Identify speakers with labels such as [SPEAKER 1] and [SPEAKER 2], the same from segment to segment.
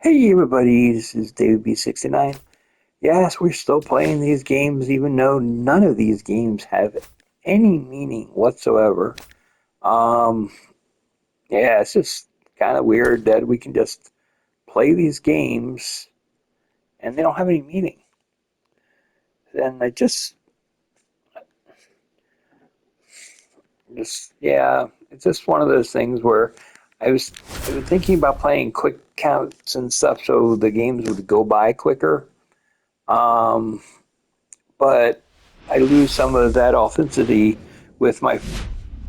[SPEAKER 1] Hey everybody, this is David B69. Yes, we're still playing these games even though none of these games have any meaning whatsoever. Um, yeah, it's just kind of weird that we can just play these games and they don't have any meaning. And yeah, it's just one of those things where I've been thinking about playing quick counts and stuff so the games would go by quicker. Um, but I lose some of that authenticity with my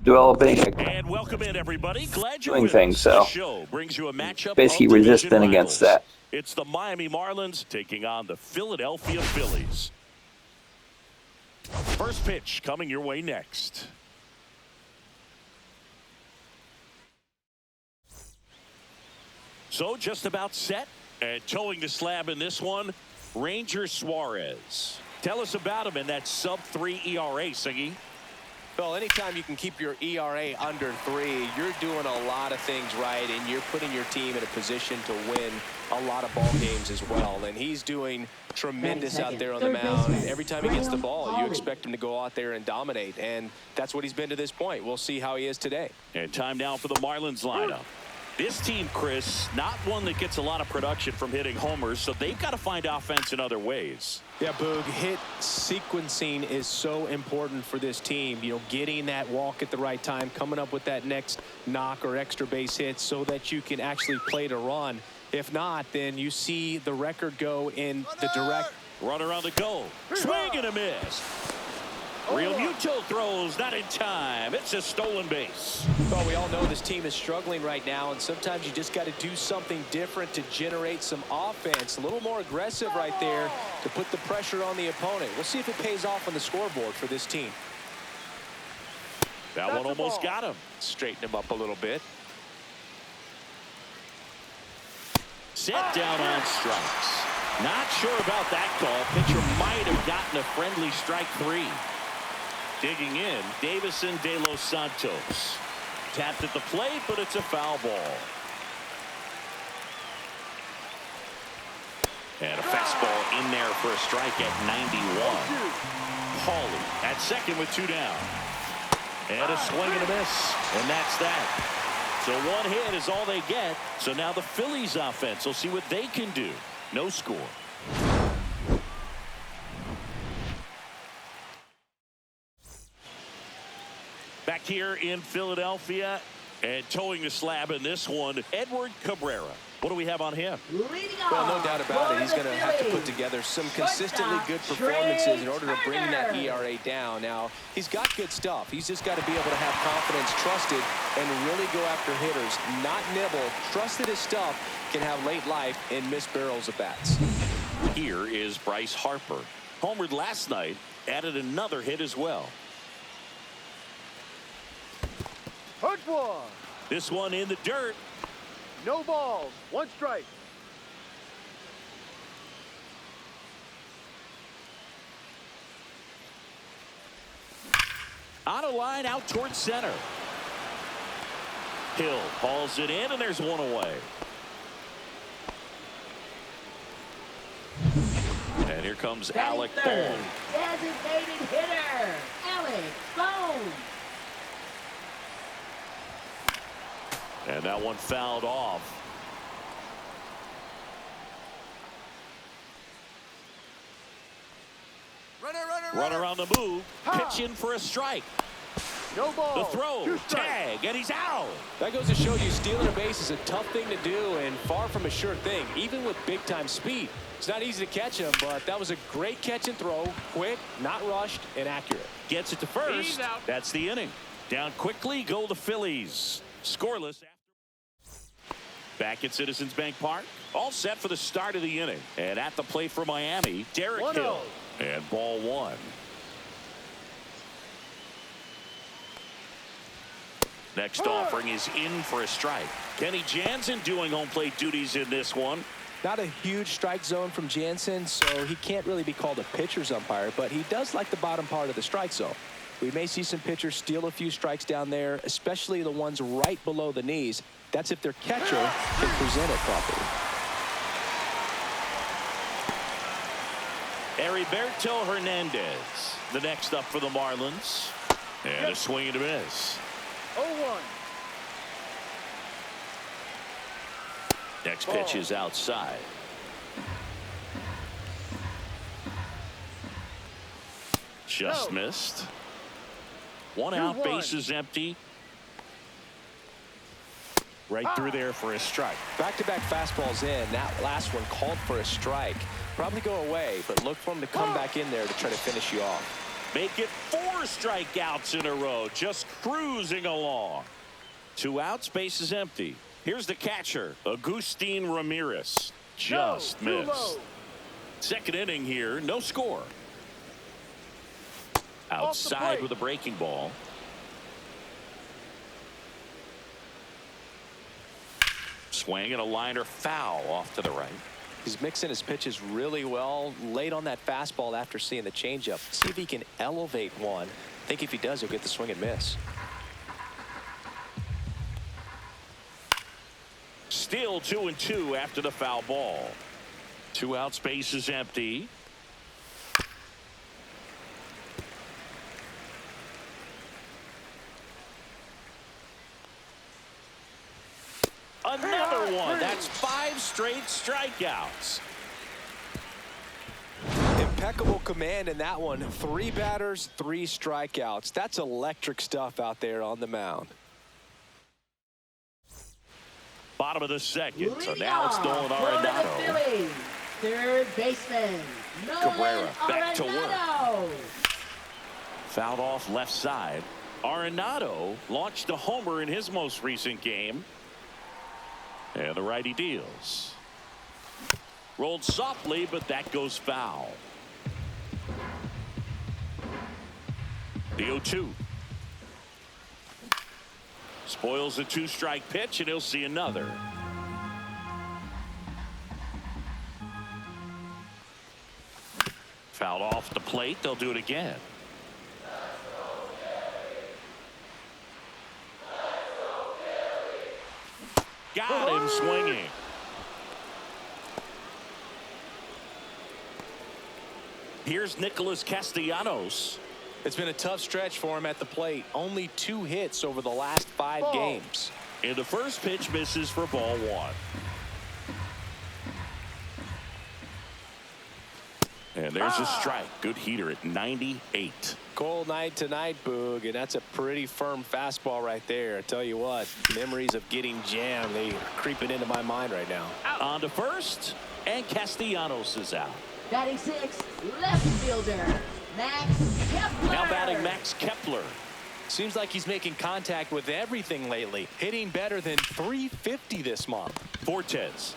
[SPEAKER 1] developing
[SPEAKER 2] And welcome in, everybody. Glad you're
[SPEAKER 1] doing
[SPEAKER 2] with
[SPEAKER 1] things.
[SPEAKER 2] us. This
[SPEAKER 1] So
[SPEAKER 2] show brings you a matchup
[SPEAKER 1] basically
[SPEAKER 2] of division
[SPEAKER 1] resistant against
[SPEAKER 2] rivals.
[SPEAKER 1] that.
[SPEAKER 2] It's the Miami Marlins taking on the Philadelphia Phillies. First pitch coming your way next. So just about set and towing the slab in this one, Ranger Suarez. Tell us about him in that sub-3 ERA, Siggy.
[SPEAKER 3] Well, anytime you can keep your ERA under 3, you're doing a lot of things right, and you're putting your team in a position to win a lot of ball games as well. And he's doing tremendous out there on the mound. Every time he gets the ball, you expect him to go out there and dominate, and that's what he's been to this point. We'll see how he is today.
[SPEAKER 2] And time now for the Marlins lineup. This team, Chris, not one that gets a lot of production from hitting homers, so they've got to find offense in other ways.
[SPEAKER 3] Yeah, Boog, hit sequencing is so important for this team. You know, getting that walk at the right time, coming up with that next knock or extra base hit so that you can actually play to run. If not, then you see the record go in the direct.
[SPEAKER 2] Runner on the goal. Swing and a miss. Real Muto throws not in time. It's a stolen base.
[SPEAKER 3] Well, we all know this team is struggling right now, and sometimes you just got to do something different to generate some offense. A little more aggressive right there to put the pressure on the opponent. We'll see if it pays off on the scoreboard for this team.
[SPEAKER 2] That one almost got him.
[SPEAKER 3] Straighten him up a little bit.
[SPEAKER 2] Set down on strikes. Not sure about that call. Pitcher might have gotten a friendly strike 3. Digging in, Davison de los Santos. Tapped at the plate, but it's a foul ball. And a fastball in there for a strike at 91. Hawley at second with 2 down. And a swing and a miss. And that's that. So one hit is all they get. So now the Phillies offense will see what they can do. No score. Back here in Philadelphia and towing the slab in this one, Edward Cabrera. What do we have on him?
[SPEAKER 3] Well, no doubt about it. He's going to have to put together some consistently good performances in order to bring that ERA down. Now, he's got good stuff. He's just got to be able to have confidence, trust it, and really go after hitters, not nibble. Trust that his stuff can have late life and miss barrels of bats.
[SPEAKER 2] Here is Bryce Harper. Homered last night, added another hit as well.
[SPEAKER 4] Hurt one.
[SPEAKER 2] This one in the dirt.
[SPEAKER 4] No balls. 1 strike.
[SPEAKER 2] On a line out towards center. Hill hauls it in, and there's one away. And here comes Alec Bohm.
[SPEAKER 5] Designated hitter, Alec Bohm.
[SPEAKER 2] And that one fouled off. Runner on the move. Pitch in for a strike.
[SPEAKER 4] No ball.
[SPEAKER 2] The throw. Tag. And he's out.
[SPEAKER 3] That goes to show you stealing a base is a tough thing to do and far from a sure thing, even with big-time speed. It's not easy to catch him, but that was a great catch and throw. Quick, not rushed, and accurate.
[SPEAKER 2] Gets it to first. That's the inning. Down quickly go the Phillies. Scoreless. Back at Citizens Bank Park. All set for the start of the inning. And at the plate for Miami, Derek Hill. And ball 1. Next offering is in for a strike. Kenny Jansen doing home plate duties in this one.
[SPEAKER 3] Not a huge strike zone from Jansen, so he can't really be called a pitcher's umpire, but he does like the bottom part of the strike zone. We may see some pitchers steal a few strikes down there, especially the ones right below the knees. That's if their catcher can present it properly.
[SPEAKER 2] Heriberto Hernandez, the next up for the Marlins. And a swing and a miss.
[SPEAKER 4] 0-1.
[SPEAKER 2] Next pitch is outside. Just missed. One out,
[SPEAKER 4] 2-1.
[SPEAKER 2] bases empty. Right through there for a strike.
[SPEAKER 3] Back-to-back fastballs in. That last one called for a strike. Probably go away, but look for him to come back in there to try to finish you off.
[SPEAKER 2] Make it 4 strikeouts in a row. Just cruising along. 2 outs, bases empty. Here's the catcher, Agustin Ramirez. Just missed. Second inning here, no score. Outside with a breaking ball. Swing and a liner foul off to the right.
[SPEAKER 3] He's mixing his pitches really well. Late on that fastball after seeing the changeup. See if he can elevate one. I think if he does, he'll get the swing and miss.
[SPEAKER 2] Still 2-2 after the foul ball. 2 outs, bases empty. Another one. That's 5 straight strikeouts.
[SPEAKER 3] Impeccable command in that one. 3 batters, 3 strikeouts. That's electric stuff out there on the mound.
[SPEAKER 2] Bottom of the second. So now it's
[SPEAKER 5] For
[SPEAKER 2] Nolan
[SPEAKER 5] the
[SPEAKER 2] Arenado.
[SPEAKER 5] Phillies, third baseman,
[SPEAKER 2] Cabrera
[SPEAKER 5] Nolan
[SPEAKER 2] back to work.
[SPEAKER 5] Arenado.
[SPEAKER 2] Fouled off left side. Arenado launched a homer in his most recent game. And the righty deals. Rolled softly, but that goes foul. The 0-2. Spoils a 2-strike pitch, and he'll see another. Fouled off the plate. They'll do it again. Got him swinging. Here's Nicholas Castellanos.
[SPEAKER 3] It's been a tough stretch for him at the plate. Only 2 hits over the last 5 games.
[SPEAKER 2] And the first pitch misses for ball 1. And there's a strike. Good heater at 98.
[SPEAKER 3] Cold night tonight, Boog, and that's a pretty firm fastball right there. I tell you what, memories of getting jammed, they are creeping into my mind right now.
[SPEAKER 2] On to first, and Castellanos is out.
[SPEAKER 5] Batting 6, left fielder, Max Kepler.
[SPEAKER 2] Now batting Max Kepler.
[SPEAKER 3] Seems like he's making contact with everything lately, hitting better than .350 this month.
[SPEAKER 2] Fortes.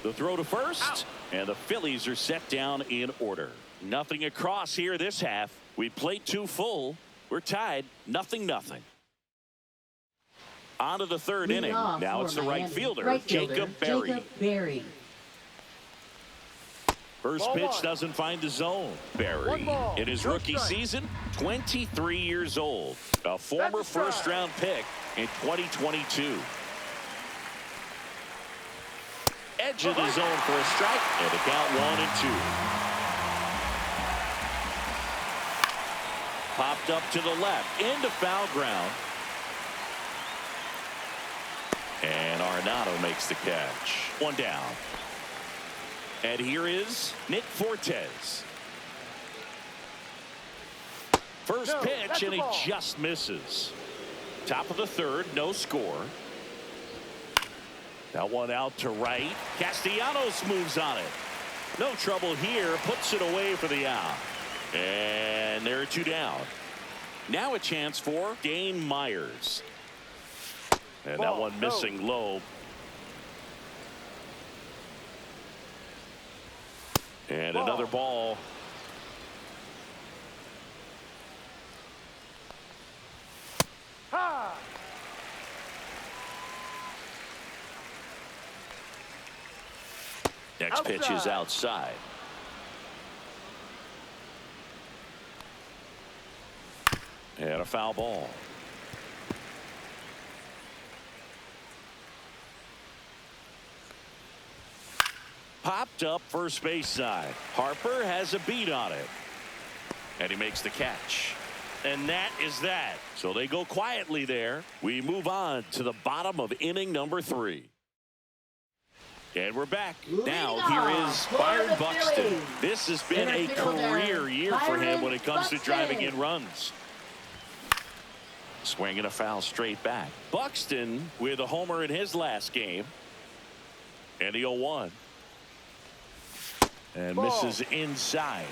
[SPEAKER 2] The throw to first, and the Phillies are set down in order. Nothing across here this half. We played 2 full. We're tied 0-0. On to the third inning. Now it's the right fielder, Jacob Berry. First pitch doesn't find the zone. Berry, in his rookie season, 23 years old. A former first-round pick in 2022. Edge of the zone for a strike, and the count 1-2. Popped up to the left, into foul ground. And Arenado makes the catch. 1 down. And here is Nick Fortes. First pitch, and he just misses. Top of the third, no score. That one out to right. Castellanos moves on it. No trouble here. Puts it away for the out. And there are 2 down. Now a chance for Dane Myers. And that one missing low. And another ball. Next pitch is outside. And a foul ball. Popped up first base side. Harper has a beat on it. And he makes the catch. And that is that. So they go quietly there. We move on to the bottom of inning number 3. And we're back. Now here is Byron Buxton. This has been a career year for him when it comes to driving in runs. Swinging a foul straight back. Buxton with a homer in his last game. And the 0-1. And misses inside.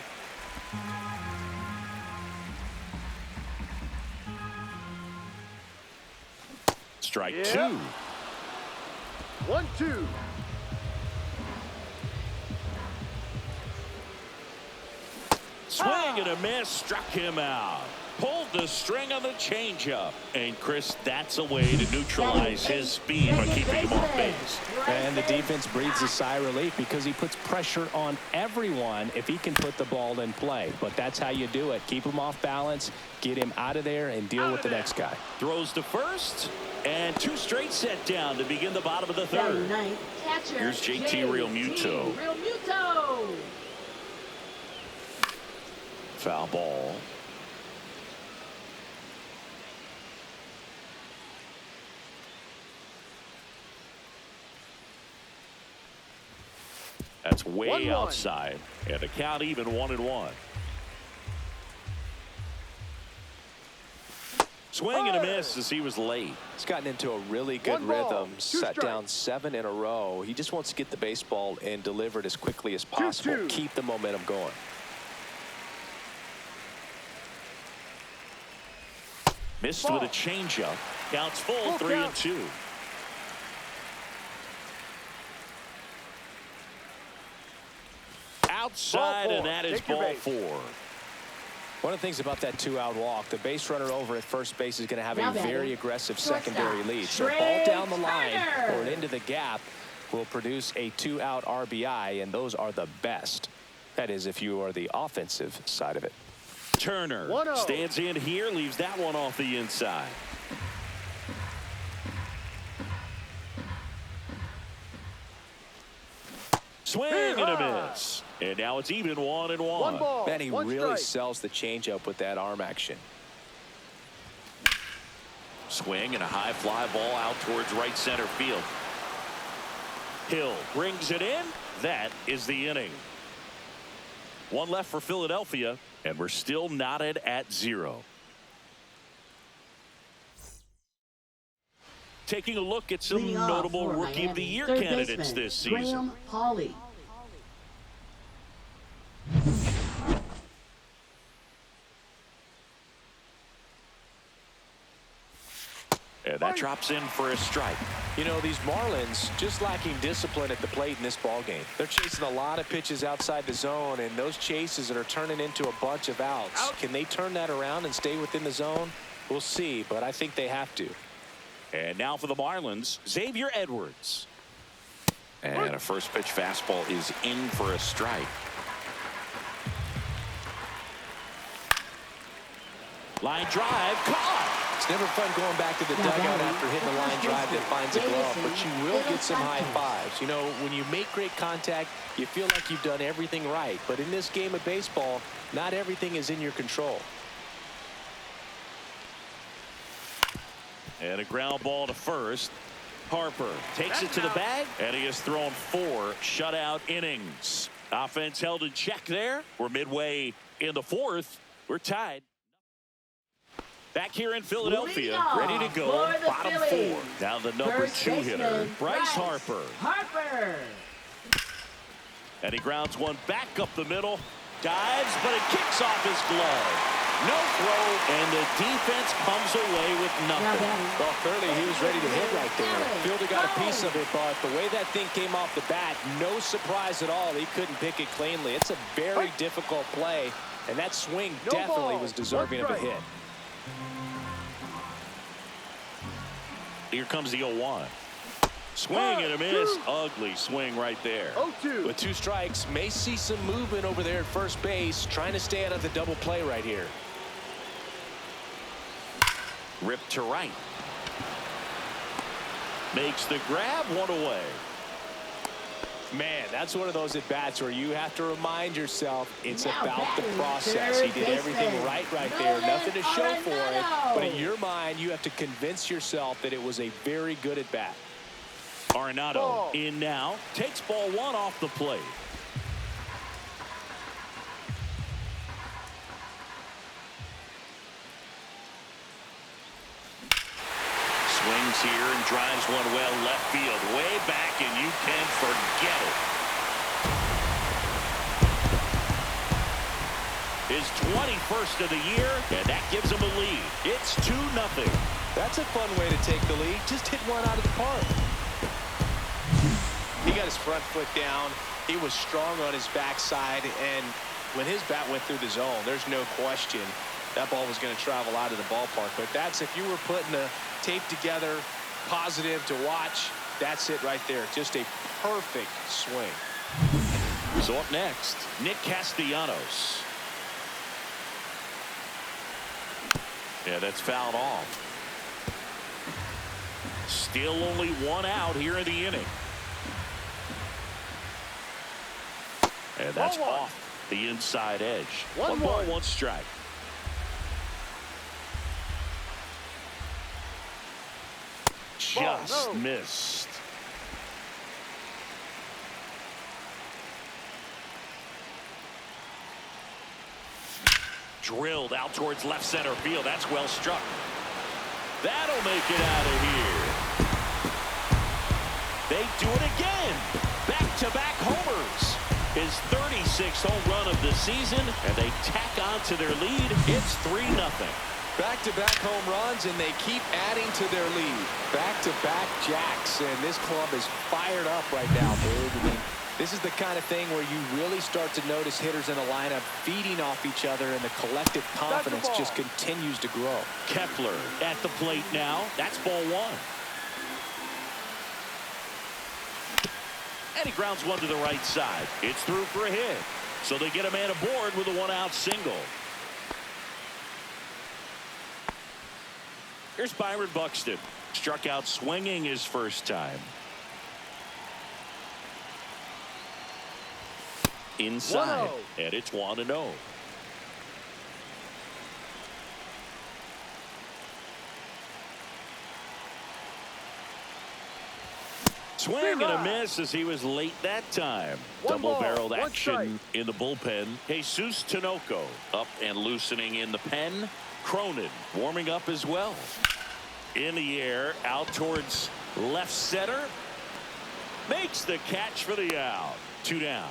[SPEAKER 2] Strike 2.
[SPEAKER 4] 1-2.
[SPEAKER 2] Swing and a miss. Struck him out. Pulled the string on the changeup. And Chris, that's a way to neutralize his speed by keeping him off base.
[SPEAKER 3] And the defense breathes a sigh of relief because he puts pressure on everyone if he can put the ball in play. But that's how you do it. Keep him off balance, get him out of there, and deal with the next guy.
[SPEAKER 2] Throws to first. And 2 straight set down to begin the bottom of the 3rd. Here's JT Realmuto. Foul ball. That's way
[SPEAKER 4] 1-1.
[SPEAKER 2] outside. And the count even 1-1. Swing and a miss as he was late.
[SPEAKER 3] He's gotten into a really good rhythm, set down 7 in a row. He just wants to get the baseball and deliver it as quickly as possible.
[SPEAKER 4] 2-2.
[SPEAKER 3] Keep the momentum going.
[SPEAKER 2] Missed with a changeup. Counts full, 3-2. Outside, and that is ball 4.
[SPEAKER 3] One of the things about that 2-out walk, the base runner over at first base is going to have a very aggressive secondary lead. So ball down the line or into the gap will produce a 2-out RBI, and those are the best. That is, if you are the offensive side of it.
[SPEAKER 2] Turner stands in here, leaves that one off the inside. Swing and a miss. And now it's even 1-1.
[SPEAKER 3] Man, he really sells the changeup with that arm action.
[SPEAKER 2] Swing and a high fly ball out towards right center field. Hill brings it in. That is the inning. 1 left for Philadelphia, and we're still knotted at 0. Taking a look at some notable Rookie of the Year candidates this season. And that drops in for a strike.
[SPEAKER 3] You know, these Marlins just lacking discipline at the plate in this ball game. They're chasing a lot of pitches outside the zone, and those chases are turning into a bunch of outs. Can they turn that around and stay within the zone? We'll see, but I think they have to.
[SPEAKER 2] And now for the Marlins, Xavier Edwards. And a first pitch fastball is in for a strike. Line drive, caught.
[SPEAKER 3] It's never fun going back to the dugout after hitting a line drive that finds a glove, but you will get some high fives. You know, when you make great contact, you feel like you've done everything right. But in this game of baseball, not everything is in your control.
[SPEAKER 2] And a ground ball to first. Harper takes it to the bag, and he has thrown 4 shutout innings. Offense held in check there. We're midway in the 4th. We're tied. Back here in Philadelphia, ready to go, bottom 4. Now the number 2 hitter, Bryce Harper. And he grounds one back up the middle, dives, but it kicks off his glove. No throw, and the defense comes away with nothing.
[SPEAKER 3] Well, clearly he was ready to hit right there. Fielder got a piece of it, but the way that thing came off the bat, no surprise at all. He couldn't pick it cleanly. It's a very difficult play, and that swing definitely was deserving of a hit.
[SPEAKER 2] Here comes the 0-1. Swing and a miss. Ugly swing right there.
[SPEAKER 4] 0-2.
[SPEAKER 3] With 2 strikes, may see some movement over there at first base, trying to stay out of the double play right here.
[SPEAKER 2] Ripped to right. Makes the grab, 1 away.
[SPEAKER 3] Man, that's one of those at-bats where you have to remind yourself it's
[SPEAKER 5] Now
[SPEAKER 3] about the
[SPEAKER 5] batting,
[SPEAKER 3] process. He
[SPEAKER 5] third
[SPEAKER 3] did everything
[SPEAKER 5] baseman,
[SPEAKER 3] right there.
[SPEAKER 5] Nolan
[SPEAKER 3] Nothing to show for it. But in
[SPEAKER 5] Arenado.
[SPEAKER 3] your mind, you have to convince yourself that it was a very good at-bat.
[SPEAKER 2] Arenado
[SPEAKER 4] Ball.
[SPEAKER 2] in now. Takes ball one off the plate. Swings here and drives one well left field. Way back, and you can forget it. His 21st of the year, and that gives him a lead. It's 2-0.
[SPEAKER 3] That's a fun way to take the lead. Just hit one out of the park. He got his front foot down. He was strong on his backside, and when his bat went through the zone, there's no question that ball was going to travel out of the ballpark. But that's, if you were putting the tape together, positive to watch, that's it right there. Just a perfect swing.
[SPEAKER 2] So up next, Nick Castellanos. Yeah, that's fouled off. Still only one out here in the inning. And that's
[SPEAKER 4] Ball one.
[SPEAKER 2] off the inside edge.
[SPEAKER 4] 1-1.
[SPEAKER 2] 1 strike. Just
[SPEAKER 4] no.
[SPEAKER 2] missed. Drilled out towards left center field. That's well struck. That'll make it out of here. They do it again. Back-to-back homers. His 36th home run of the season, and they tack on to their lead. It's 3-0.
[SPEAKER 3] Back-to-back home runs, and they keep adding to their lead. Back-to-back jacks, and this club is fired up right now, dude. I mean, this is the kind of thing where you really start to notice hitters in a lineup feeding off each other, and the collective confidence just continues to grow.
[SPEAKER 2] Kepler at the plate now. That's ball one. And he grounds one to the right side. It's through for a hit. So they get a man aboard with a one-out single. Here's Byron Buxton. Struck out swinging his first time. Inside.
[SPEAKER 4] 1-0.
[SPEAKER 2] And it's 1-0. Swing and a miss as he was late that time.
[SPEAKER 4] One ball,
[SPEAKER 2] Double-barreled
[SPEAKER 4] one
[SPEAKER 2] action
[SPEAKER 4] strike.
[SPEAKER 2] in the bullpen. Jesus Tinoco up and loosening in the pen. Cronin warming up as well. In the air, out towards left center. Makes the catch for the out. 2 down.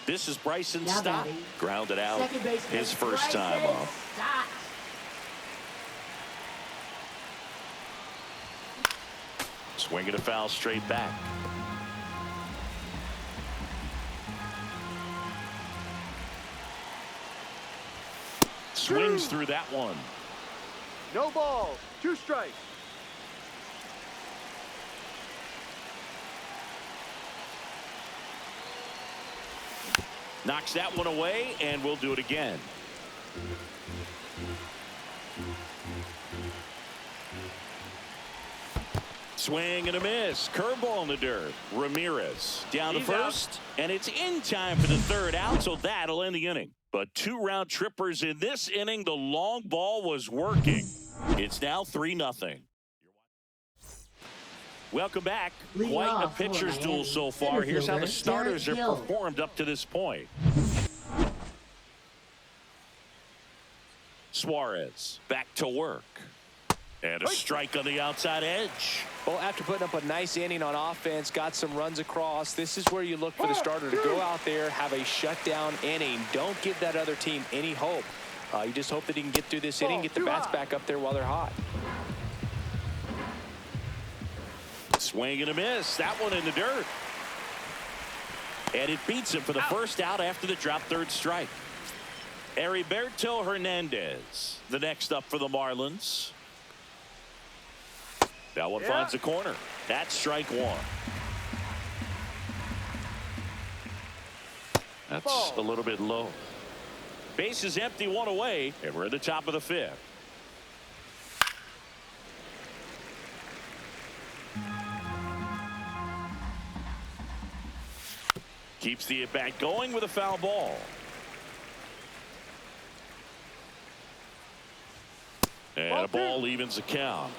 [SPEAKER 2] This is Bryson
[SPEAKER 5] Now
[SPEAKER 2] Stott.
[SPEAKER 5] batting,
[SPEAKER 2] Grounded out
[SPEAKER 5] second baseman,
[SPEAKER 2] his first time
[SPEAKER 5] Bryson
[SPEAKER 2] up.
[SPEAKER 5] Stott.
[SPEAKER 2] Swinging a foul straight back. Swings through that one.
[SPEAKER 4] No balls. 2 strikes.
[SPEAKER 2] Knocks that one away, and we'll do it again. Swing and a miss. Curveball in the dirt. Ramirez down to
[SPEAKER 4] He's
[SPEAKER 2] first, and it's in time for the third out, so that'll end the inning. But 2 round trippers in this inning. The long ball was working. It's now 3-0. Welcome back.
[SPEAKER 5] Leading
[SPEAKER 2] Quite a
[SPEAKER 5] off for
[SPEAKER 2] pitcher's
[SPEAKER 5] Miami,
[SPEAKER 2] duel so far.
[SPEAKER 5] center
[SPEAKER 2] Here's how the
[SPEAKER 5] fielder,
[SPEAKER 2] starters
[SPEAKER 5] Derek
[SPEAKER 2] have
[SPEAKER 5] Hill.
[SPEAKER 2] performed up to this point. Suarez back to work. And a strike on the outside edge.
[SPEAKER 3] Well, after putting up a nice inning on offense, got some runs across, this is where you look for the starter to go out there, have a shutdown inning. Don't give that other team any hope. You just hope that he can get through this inning, get the bats back up there while they're hot.
[SPEAKER 2] Swing and a miss. That one in the dirt. And it beats him for the first out after the drop third strike. Heriberto Hernandez, the next up for the Marlins. That one finds the corner. That's strike one. That's a little bit low. Base is empty, one away, and we're at the top of the 5th. Keeps the at-bat going with a foul ball. And a ball evens the count.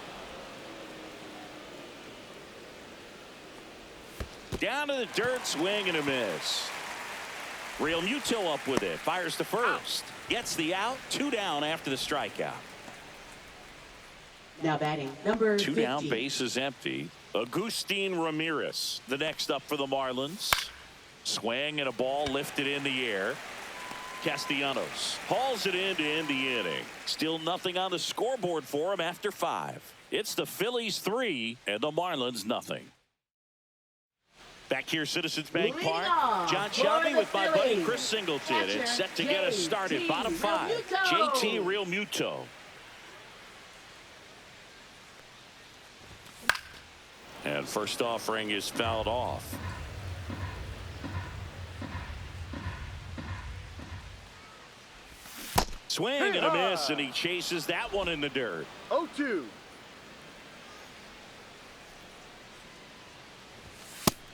[SPEAKER 2] Down to the dirt, swing and a miss. Real Muto up with it. Fires to first. Gets the out. 2 down after the strikeout.
[SPEAKER 5] Now batting, number
[SPEAKER 2] 2
[SPEAKER 5] 50.
[SPEAKER 2] down, base is empty. Agustin Ramirez, the next up for the Marlins. Swing and a ball lifted in the air. Castellanos hauls it in to end the inning. Still nothing on the scoreboard for him after 5. It's the Phillies 3 and the Marlins nothing. Back here, Citizens Bank
[SPEAKER 5] Leading
[SPEAKER 2] Park.
[SPEAKER 5] off
[SPEAKER 2] John
[SPEAKER 5] for
[SPEAKER 2] Shelby
[SPEAKER 5] the
[SPEAKER 2] with my buddy
[SPEAKER 5] Phillies.
[SPEAKER 2] Chris Singleton.
[SPEAKER 5] Catcher,
[SPEAKER 2] It's set to get us started. Bottom 5. JT Real Muto. And first offering is fouled off. Swing and a miss, and he chases that one in the dirt.
[SPEAKER 4] 0-2.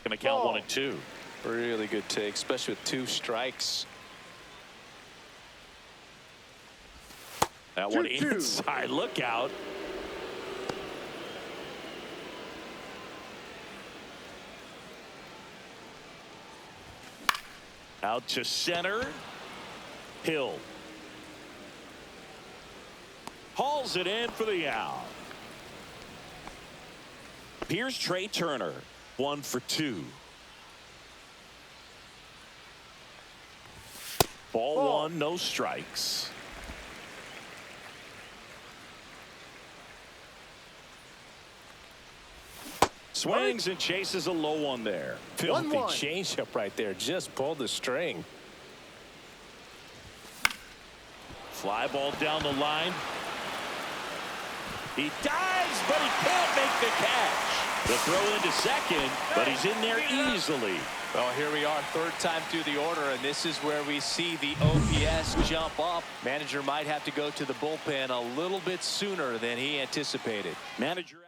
[SPEAKER 2] Gonna count 1 and 2.
[SPEAKER 3] Really good take, especially with 2 strikes.
[SPEAKER 2] That one
[SPEAKER 4] 2-2.
[SPEAKER 2] inside. Look out. Out to center. Hill hauls it in for the out. Here's Trey Turner. 1 for 2. Ball 1, no strikes. Swings and chases a low one there.
[SPEAKER 3] Filthy
[SPEAKER 4] 1-1.
[SPEAKER 3] changeup right there. Just pulled the string.
[SPEAKER 2] Fly ball down the line. He dives, but he can't make the catch. The throw into second, but he's in there easily.
[SPEAKER 3] Well, here we are, 3rd time through the order, and this is where we see the OPS jump up. Manager might have to go to the bullpen a little bit sooner than he anticipated.
[SPEAKER 2] Manager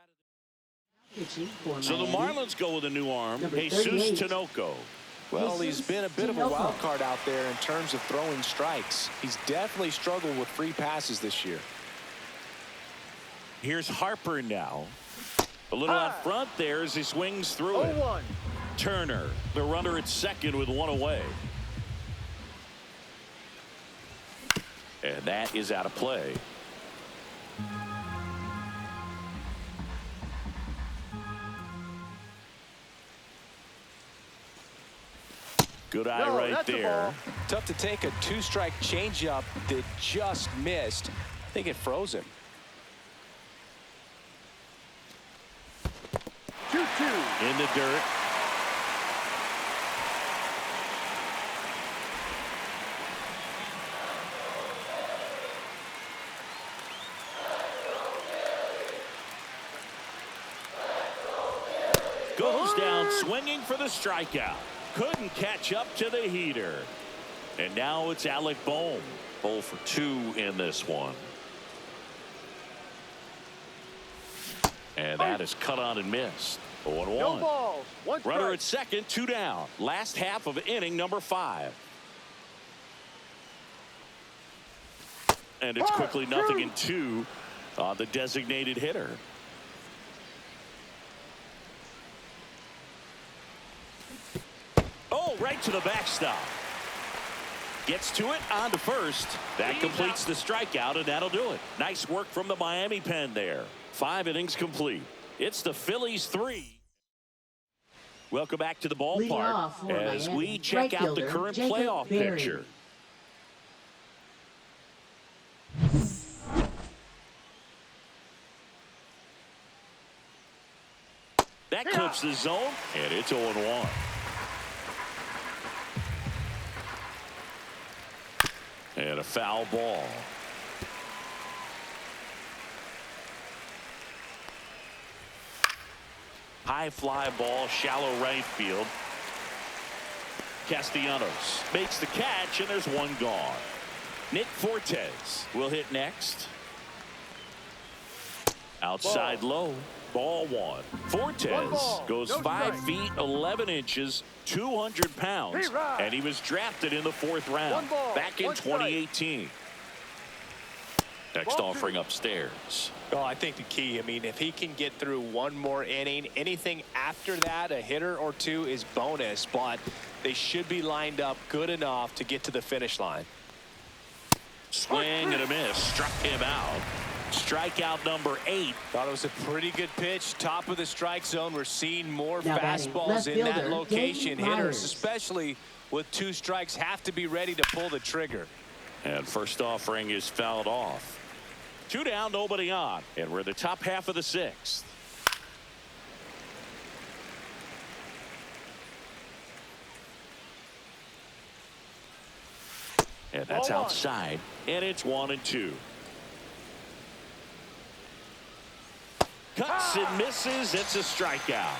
[SPEAKER 5] Pitching for
[SPEAKER 2] So the
[SPEAKER 5] Miami.
[SPEAKER 2] Marlins go with a new arm,
[SPEAKER 5] Number
[SPEAKER 2] Jesus
[SPEAKER 5] 38.
[SPEAKER 2] Tinoco.
[SPEAKER 3] Well, he's been a bit of a
[SPEAKER 5] Tinoco.
[SPEAKER 3] wild card out there in terms of throwing strikes. He's definitely struggled with free passes this year.
[SPEAKER 2] Here's Harper now. A little out front there as he swings through it.
[SPEAKER 4] 0-1.
[SPEAKER 2] Turner, the runner at second with 1 away. And that is out of play. Good eye
[SPEAKER 4] No,
[SPEAKER 2] right
[SPEAKER 4] that's a
[SPEAKER 2] there.
[SPEAKER 4] ball.
[SPEAKER 3] Tough to take a 2-strike changeup that just missed. I think it froze him.
[SPEAKER 4] 2-2.
[SPEAKER 2] In the dirt. Goes down swinging for the strikeout. Couldn't catch up to the heater. And now it's Alec Bohm. 0 for 2 in this one. And that is cut on and missed. 0-1.
[SPEAKER 4] No balls. 1 strike.
[SPEAKER 2] Runner at second, 2 down. Last half of inning number 5. And it's quickly 0-2 on the designated hitter. Oh, right to the backstop. Gets to it, on to first. That completes the strikeout, and that'll do it. Nice work from the Miami pen there. 5 innings complete. It's the Phillies 3. Welcome back to the
[SPEAKER 5] Leading
[SPEAKER 2] ballpark
[SPEAKER 5] off for
[SPEAKER 2] as
[SPEAKER 5] Miami,
[SPEAKER 2] we check
[SPEAKER 5] right
[SPEAKER 2] out the
[SPEAKER 5] fielder,
[SPEAKER 2] current
[SPEAKER 5] Jacob
[SPEAKER 2] playoff
[SPEAKER 5] Berry.
[SPEAKER 2] picture. That clips the zone, and it's 0-1. And a foul ball. High fly ball, shallow right field. Castellanos makes the catch, and there's 1 gone. Nick Fortes will hit next. Outside low. Ball one. Fortes goes 5 feet 11 inches, 200 pounds, and he was drafted in the 4th round back in 2018. Next offering upstairs.
[SPEAKER 3] Oh, I think the key, I mean, if he can get through one more inning, anything after that, a hitter or two is bonus, but they should be lined up good enough to get to the finish line.
[SPEAKER 2] Swing and a miss. Struck him out. Strikeout number 8.
[SPEAKER 3] Thought it was a pretty good pitch. Top of the strike zone. We're seeing more
[SPEAKER 5] Now batting,
[SPEAKER 3] fastballs
[SPEAKER 5] left
[SPEAKER 3] in that
[SPEAKER 5] fielder,
[SPEAKER 3] location.
[SPEAKER 5] Dayton
[SPEAKER 3] Hitters,
[SPEAKER 5] Myers.
[SPEAKER 3] especially with 2 strikes, have to be ready to pull the trigger.
[SPEAKER 2] And first offering is fouled off. 2 down, nobody on. And we're in the top half of the 6th. And that's outside. And it's 1-2. Cuts and misses. It's a strikeout.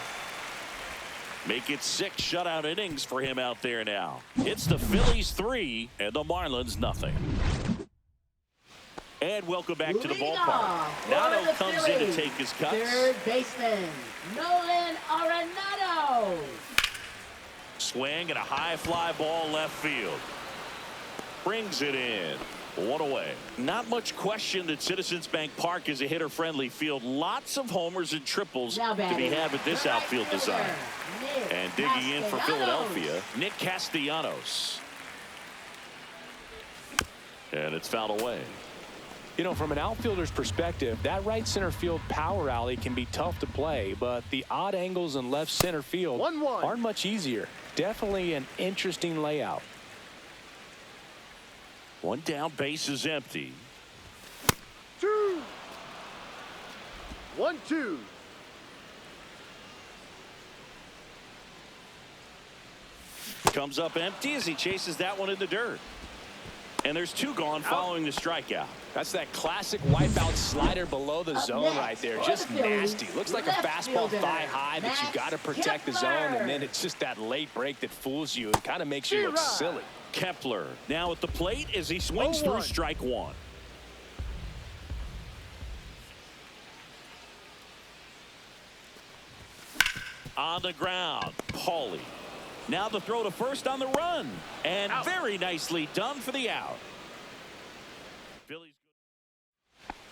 [SPEAKER 2] Make it 6 shutout innings for him out there now. It's the Phillies 3 and the Marlins nothing. And welcome back to the ballpark. Nato comes in to take his cuts.
[SPEAKER 5] Third baseman, Nolan Arenado.
[SPEAKER 2] Swing and a high fly ball left field. Brings it in. 1 away. Not much question that Citizens Bank Park is a hitter-friendly field. Lots of homers and triples to be had with this outfield design. And digging in for Philadelphia, Nick Castellanos. And it's fouled away.
[SPEAKER 3] You know, from an outfielder's perspective, that right center field power alley can be tough to play, but the odd angles in left center field aren't much easier. Definitely an interesting layout.
[SPEAKER 2] 1 down, base is empty.
[SPEAKER 4] 2. 1-2.
[SPEAKER 2] Comes up empty as he chases that one in the dirt. And there's 2 gone following the strikeout.
[SPEAKER 3] That's that classic wipeout slider below the zone right there. Just nasty. Looks like a fastball thigh high that you got to protect the zone, and then it's just that late break that fools you and kind of makes you look silly.
[SPEAKER 2] Kepler now at the plate as he swings through strike 1. On the ground, Paulie. Now the throw to first on the run. And very nicely done for the out. Phillies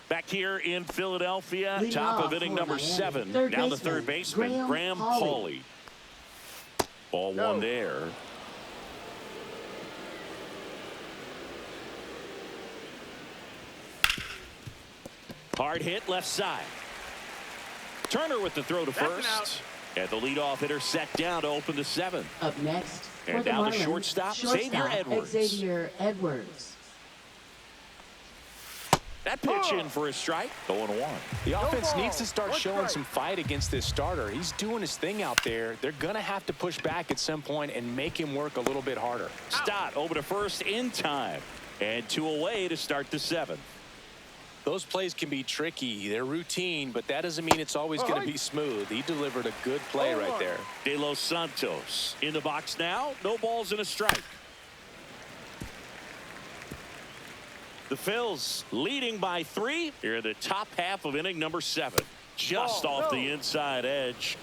[SPEAKER 2] back here in Philadelphia. Top of inning number 7. Now the third baseman, Graham Paulie. Ball 1 there. Hard hit left side. Turner with the throw to first. And the leadoff hitter set down to open the 7th.
[SPEAKER 5] Up next,
[SPEAKER 2] and
[SPEAKER 5] for
[SPEAKER 2] now
[SPEAKER 5] the
[SPEAKER 2] the
[SPEAKER 5] Marlins,
[SPEAKER 2] shortstop, Xavier Edwards.
[SPEAKER 5] Xavier Edwards.
[SPEAKER 2] That pitch in for a strike. 0-1.
[SPEAKER 3] The offense needs to start showing some fight against this starter. He's doing his thing out there. They're going to have to push back at some point and make him work a little bit harder.
[SPEAKER 2] Stott over to first in time. And 2 away to start the 7th.
[SPEAKER 3] Those plays can be tricky. They're routine, but that doesn't mean it's always going to be smooth. He delivered a good play right there.
[SPEAKER 2] De Los Santos in the box now. No balls and a strike. The Phils leading by 3 here in the top half of inning number 7. Just off the inside edge.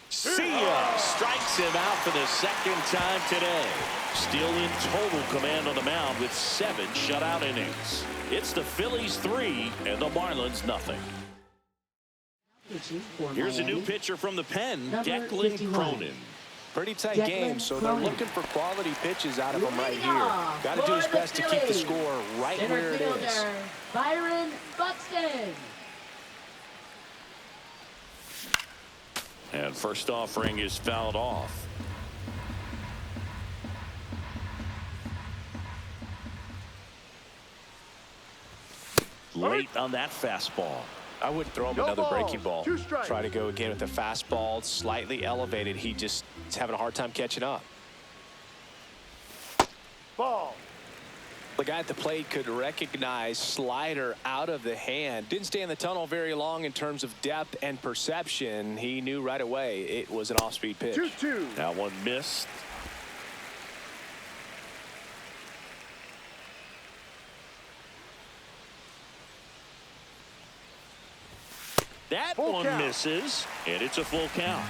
[SPEAKER 2] See ya. Strikes him out for the 2nd time today. Still in total command on the mound with 7 shutout innings. It's the Phillies 3 and the Marlins nothing. Here's a new pitcher from the pen, Declan Cronin.
[SPEAKER 3] Pretty tight game, so they're looking for quality pitches out of him right here. Got to do his best to keep the score right where it is.
[SPEAKER 5] Byron Buxton.
[SPEAKER 2] And first offering is fouled off. Late on that fastball.
[SPEAKER 3] I wouldn't throw him another breaking ball. Try to go again with the fastball, slightly elevated. He just is having a hard time catching up.
[SPEAKER 4] Ball.
[SPEAKER 3] The guy at the plate could recognize slider out of the hand. Didn't stay in the tunnel very long in terms of depth and perception. He knew right away it was an off-speed pitch.
[SPEAKER 4] 2-2.
[SPEAKER 2] That one missed. That
[SPEAKER 4] Full
[SPEAKER 2] one
[SPEAKER 4] count.
[SPEAKER 2] misses, and it's a full count.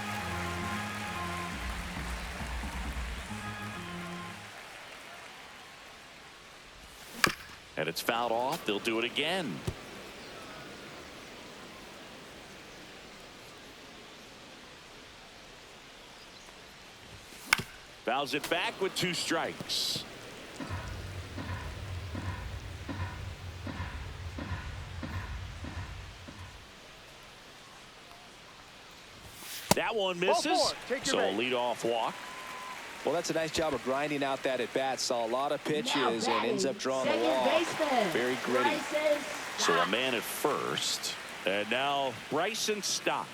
[SPEAKER 2] And it's fouled off. They'll do it again. Fouls it back with 2 strikes. That one misses. So a leadoff walk.
[SPEAKER 3] Well, that's a nice job of grinding out that at bat. Saw a lot of pitches and ends up drawing a
[SPEAKER 5] second
[SPEAKER 3] walk.
[SPEAKER 5] baseman,
[SPEAKER 3] Very gritty.
[SPEAKER 5] Bryson
[SPEAKER 2] So a
[SPEAKER 5] Stott.
[SPEAKER 2] man at first. And now Bryson Stott.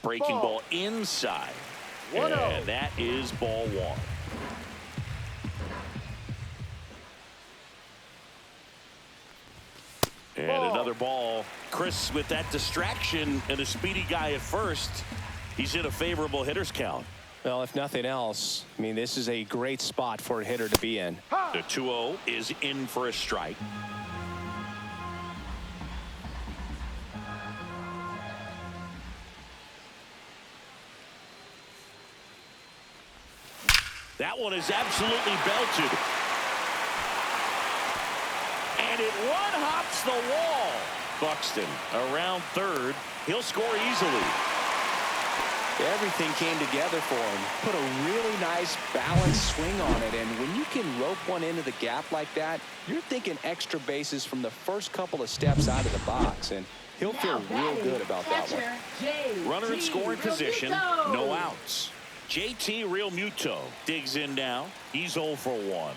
[SPEAKER 2] Breaking ball inside.
[SPEAKER 4] 1-0.
[SPEAKER 2] And that is ball 1. And another ball. Chris, with that distraction and a speedy guy at first, he's in a favorable hitter's count.
[SPEAKER 3] Well, if nothing else, I mean, this is a great spot for a hitter to be in.
[SPEAKER 2] The 2-0 is in for a strike. That one is absolutely belted. And it one-hops the wall. Buxton around third. He'll score easily.
[SPEAKER 3] Everything came together for him. Put a really nice balanced swing on it. And when you can rope one into the gap like that, you're thinking extra bases from the first couple of steps out of the box. And he'll feel real good about that one.
[SPEAKER 2] Runner in scoring position. No outs. JT Realmuto digs in now. He's 0 for 1.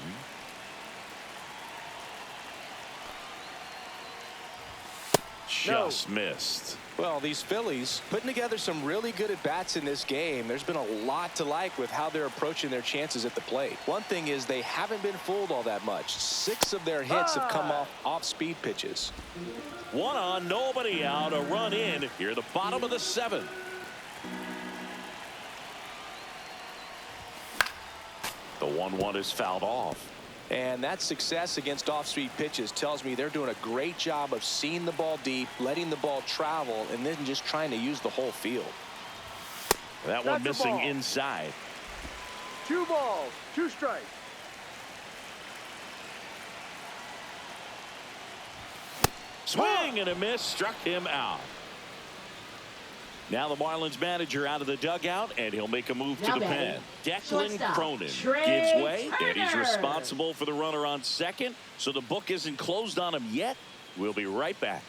[SPEAKER 2] Just missed.
[SPEAKER 3] Well, these Phillies putting together some really good at-bats in this game. There's been a lot to like with how they're approaching their chances at the plate. One thing is they haven't been fooled all that much. 6 of their hits have come off speed pitches.
[SPEAKER 2] 1 on, nobody out, a run in. Here at the bottom of the 7th. The 1-1 is fouled off.
[SPEAKER 3] And that success against off-speed pitches tells me they're doing a great job of seeing the ball deep, letting the ball travel, and then just trying to use the whole field.
[SPEAKER 2] That one
[SPEAKER 4] That's a
[SPEAKER 2] missing
[SPEAKER 4] ball.
[SPEAKER 2] inside.
[SPEAKER 4] 2 balls, 2 strikes.
[SPEAKER 2] Swing and a miss, struck him out. Now the Marlins manager out of the dugout, and he'll make a move to
[SPEAKER 5] Now
[SPEAKER 2] the
[SPEAKER 5] batting,
[SPEAKER 2] pen. Declan
[SPEAKER 5] shortstop,
[SPEAKER 2] Cronin
[SPEAKER 5] Trey
[SPEAKER 2] gives way, and he's
[SPEAKER 5] Turner.
[SPEAKER 2] responsible for the runner on second, so the book isn't closed on him yet. We'll be right back.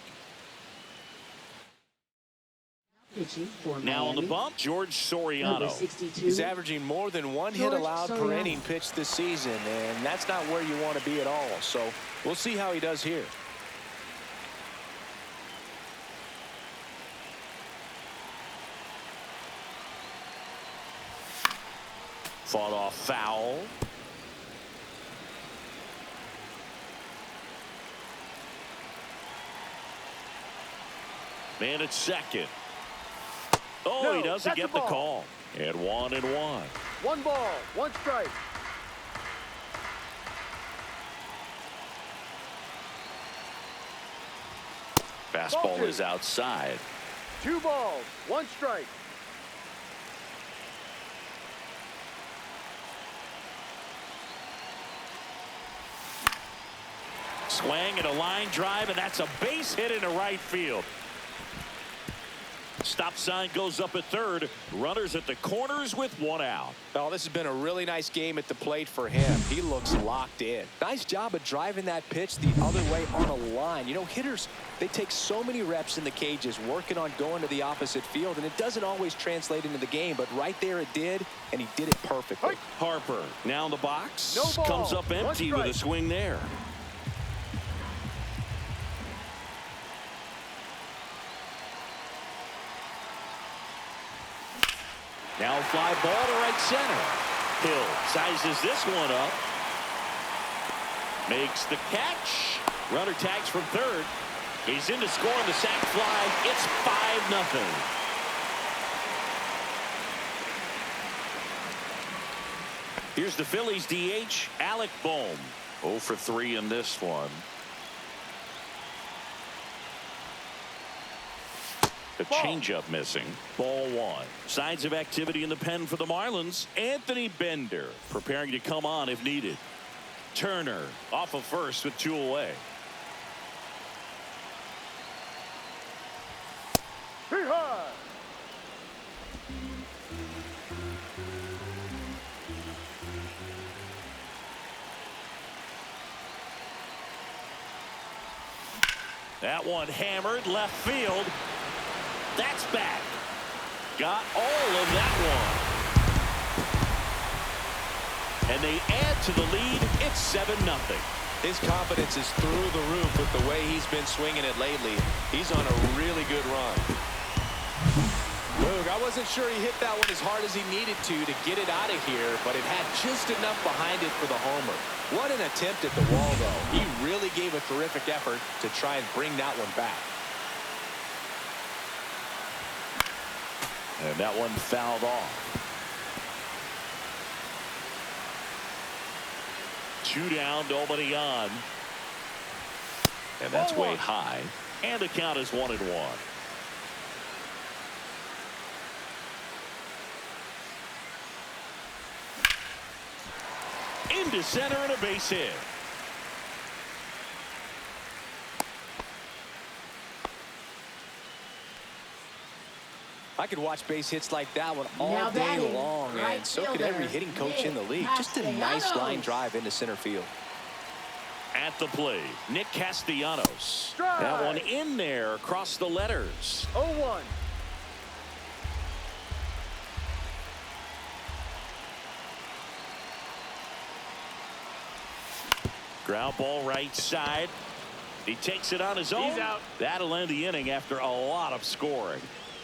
[SPEAKER 5] Pitching for
[SPEAKER 2] Now on the
[SPEAKER 5] Miami,
[SPEAKER 2] bump, George
[SPEAKER 5] number
[SPEAKER 2] Soriano.
[SPEAKER 5] 62.
[SPEAKER 3] He's averaging more than 1 hit
[SPEAKER 5] George
[SPEAKER 3] allowed per
[SPEAKER 5] Soriano.
[SPEAKER 3] inning pitched this season, and that's not where you want to be at all. So we'll see how he does here.
[SPEAKER 2] Fought off foul. Man at second. Oh,
[SPEAKER 4] No,
[SPEAKER 2] he doesn't
[SPEAKER 4] that's a
[SPEAKER 2] get the
[SPEAKER 4] ball.
[SPEAKER 2] call. And 1-1.
[SPEAKER 4] 1 ball, 1 strike.
[SPEAKER 2] Fastball
[SPEAKER 4] Ball 2.
[SPEAKER 2] is outside.
[SPEAKER 4] 2 balls, 1 strike.
[SPEAKER 2] Swing and a line drive, and that's a base hit into right field. Stop sign goes up at third. Runners at the corners with 1 out.
[SPEAKER 3] Oh, this has been a really nice game at the plate for him. He looks locked in. Nice job of driving that pitch the other way on a line. You know, hitters, they take so many reps in the cages working on going to the opposite field, and it doesn't always translate into the game, but right there it did, and he did it perfectly.
[SPEAKER 2] Harper now in the box.
[SPEAKER 4] No ball.
[SPEAKER 2] Comes up
[SPEAKER 4] 1
[SPEAKER 2] empty with a
[SPEAKER 4] strike.
[SPEAKER 2] swing there. Now a fly ball to right center. Hill sizes this one up. Makes the catch. Runner tags from third. He's in to score on the sac fly. It's 5-0. Here's the Phillies DH, Alec Bohm. 0 for 3 in this one. A changeup missing. Ball 1. Signs of activity in the pen for the Marlins. Anthony Bender preparing to come on if needed. Turner off of first with 2 away.
[SPEAKER 4] Hee-haw!
[SPEAKER 2] That one hammered left field. That's back. Got all of that one. And they add to the lead. It's 7-0.
[SPEAKER 3] His confidence is through the roof with the way he's been swinging it lately. He's on a really good run. Look, I wasn't sure he hit that one as hard as he needed to get it out of here, but it had just enough behind it for the homer. What an attempt at the wall, though. He really gave a terrific effort to try and bring that one back.
[SPEAKER 2] And that one fouled off. 2 down, nobody on. And that's way high. And the count is 1-1. Into center and a base hit.
[SPEAKER 3] I could watch base hits like that one all
[SPEAKER 5] Now
[SPEAKER 3] day
[SPEAKER 5] batting,
[SPEAKER 3] long,
[SPEAKER 5] right
[SPEAKER 3] and so could every
[SPEAKER 5] fielder,
[SPEAKER 3] hitting coach in the
[SPEAKER 5] Nick
[SPEAKER 3] league. Just a nice
[SPEAKER 5] Castellanos.
[SPEAKER 3] line drive into center field.
[SPEAKER 2] At the plate, Nick Castellanos.
[SPEAKER 4] Strike.
[SPEAKER 2] That one in there across the letters.
[SPEAKER 4] 0-1.
[SPEAKER 2] Ground ball right side. He takes it on his own.
[SPEAKER 4] He's out.
[SPEAKER 2] That'll end the inning after a lot of scoring.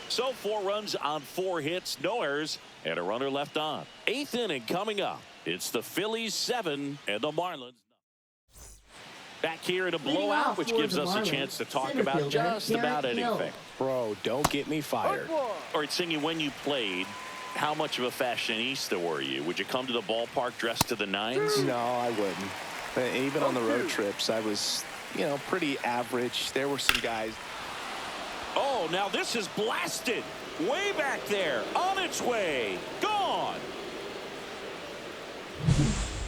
[SPEAKER 2] So 4 runs on 4 hits, no errors, and a runner left on. 8th inning coming up. It's the Phillies 7 and the Marlins. Back here in a
[SPEAKER 5] Leading
[SPEAKER 2] blowout,
[SPEAKER 5] off
[SPEAKER 2] which
[SPEAKER 5] for
[SPEAKER 2] gives
[SPEAKER 5] the
[SPEAKER 2] us a
[SPEAKER 5] Marlins,
[SPEAKER 2] chance to talk
[SPEAKER 5] center
[SPEAKER 2] about
[SPEAKER 5] fielder
[SPEAKER 2] just about
[SPEAKER 5] Garrett Hill.
[SPEAKER 2] anything.
[SPEAKER 3] Bro, don't get me fired.
[SPEAKER 2] All right, Singy, when you played, how much of a fashionista were you? Would you come to the ballpark dressed to the nines?
[SPEAKER 3] No, I wouldn't. Even on the road trips, I was, pretty average. There were some guys.
[SPEAKER 2] Oh, now this is blasted. Way back there. On its way. Gone.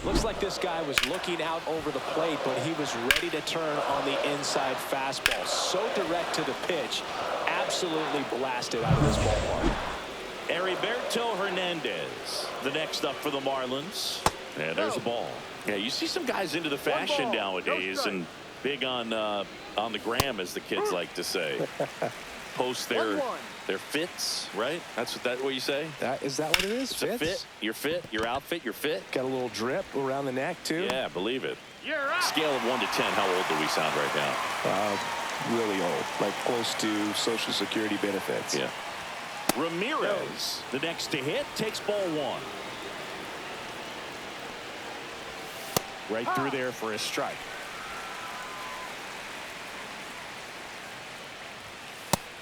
[SPEAKER 3] Looks like this guy was looking out over the plate, but he was ready to turn on the inside fastball. So direct to the pitch. Absolutely blasted out of this ballpark.
[SPEAKER 2] Heriberto Hernandez, the next up for the Marlins. And there's a ball. Yeah, you see some guys into the fashion nowadays and big on the gram, as the kids like to say. Post their fits, right? That's what you say?
[SPEAKER 3] Is that what it is?
[SPEAKER 2] It's a fit. Your fit, your outfit, your fit.
[SPEAKER 3] Got a little drip around the neck, too.
[SPEAKER 2] Yeah, believe it.
[SPEAKER 4] You're out.
[SPEAKER 2] Scale of 1 to 10, how old do we sound right now?
[SPEAKER 3] Really old, like close to Social Security benefits.
[SPEAKER 2] Yeah. Ramirez, the next to hit, takes ball 1. Right through there for a strike.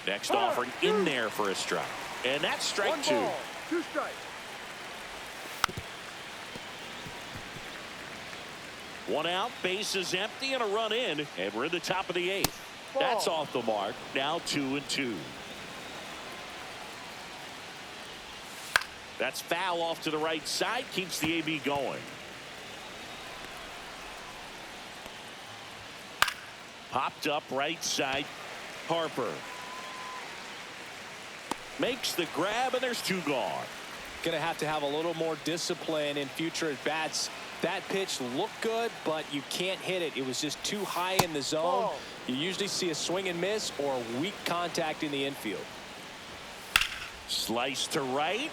[SPEAKER 2] Next offering in there for a strike. And that's strike
[SPEAKER 4] 1
[SPEAKER 2] 2.
[SPEAKER 4] ball, 2 strikes.
[SPEAKER 2] 1 out, base is empty, and a run in, and we're in the top of the 8th. That's off the mark. Now 2-2. That's foul off to the right side, keeps the AB going. Popped up right side. Harper makes the grab, and there's 2 gone.
[SPEAKER 3] Going to have a little more discipline in future at bats. That pitch looked good, but you can't hit it. It was just too high in the zone. You usually see a swing and miss or weak contact in the infield.
[SPEAKER 2] Slice to right.